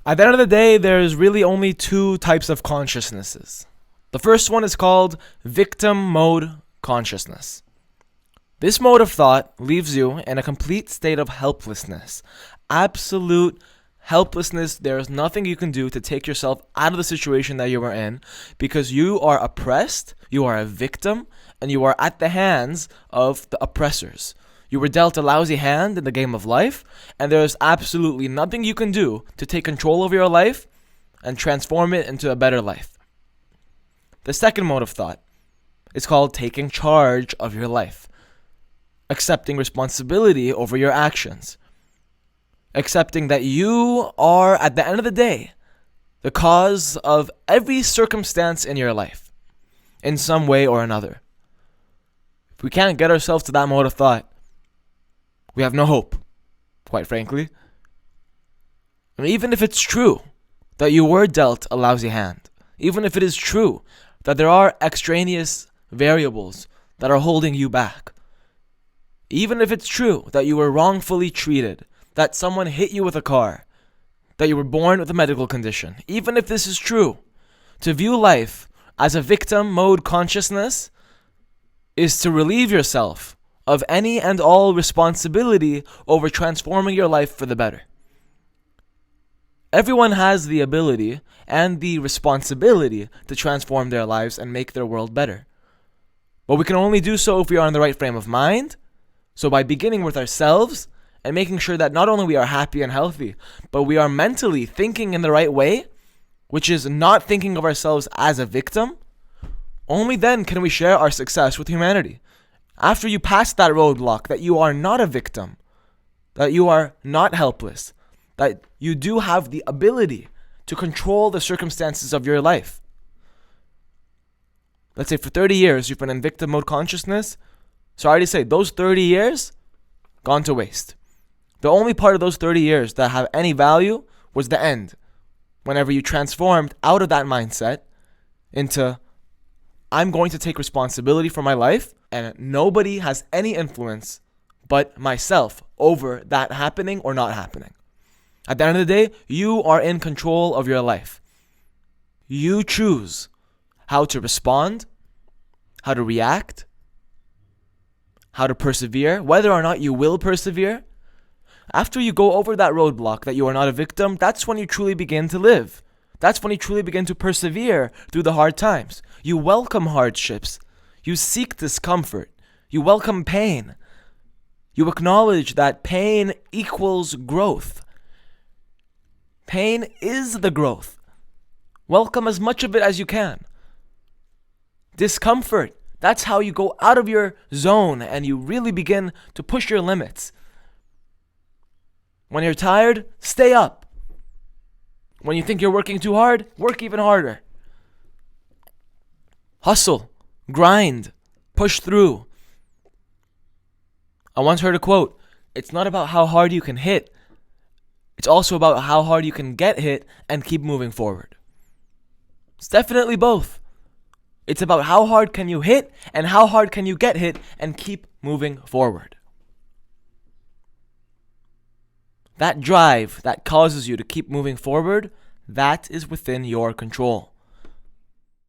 At the end of the day, there's really only two types of consciousnesses. The first one is called victim mode consciousness. This mode of thought leaves you in a complete state of helplessness. Absolute helplessness. There is nothing you can do to take yourself out of the situation that you are in because you are oppressed, you are a victim, and you are at the hands of the oppressors. You were dealt a lousy hand in the game of life, and there is absolutely nothing you can do to take control of your life and transform it into a better life. The second mode of thought is called taking charge of your life, accepting responsibility over your actions, accepting that you are, at the end of the day, the cause of every circumstance in your life, in some way or another. If we can't get ourselves to that mode of thought, we have no hope, quite frankly. And even if it's true that you were dealt a lousy hand, even if it is true that there are extraneous variables that are holding you back, even if it's true that you were wrongfully treated, that someone hit you with a car, that you were born with a medical condition, even if this is true, to view life as a victim mode consciousness is to relieve yourself of any and all responsibility over transforming your life for the better. Everyone has the ability and the responsibility to transform their lives and make their world better. But we can only do so if we are in the right frame of mind. So by beginning with ourselves and making sure that not only we are happy and healthy, but we are mentally thinking in the right way, which is not thinking of ourselves as a victim, only then can we share our success with humanity. After you pass that roadblock, that you are not a victim, that you are not helpless, that you do have the ability to control the circumstances of your life. Let's say for 30 years you've been in victim mode consciousness. Sorry to say, those 30 years, gone to waste. The only part of those 30 years that have any value was the end. Whenever you transformed out of that mindset into, I'm going to take responsibility for my life, and nobody has any influence but myself over that happening or not happening. At the end of the day, you are in control of your life. You choose how to respond, how to react, how to persevere, whether or not you will persevere. After you go over that roadblock that you are not a victim, that's when you truly begin to live. That's when you truly begin to persevere through the hard times. You welcome hardships. You seek discomfort. You welcome pain. You acknowledge that pain equals growth. Pain is the growth. Welcome as much of it as you can. Discomfort, that's how you go out of your zone and you really begin to push your limits. When you're tired, stay up. When you think you're working too hard, work even harder. Hustle, grind, push through. I once heard a quote, it's not about how hard you can hit, it's also about how hard you can get hit and keep moving forward. It's definitely both. It's about how hard can you hit and how hard can you get hit and keep moving forward. That drive that causes you to keep moving forward, that is within your control.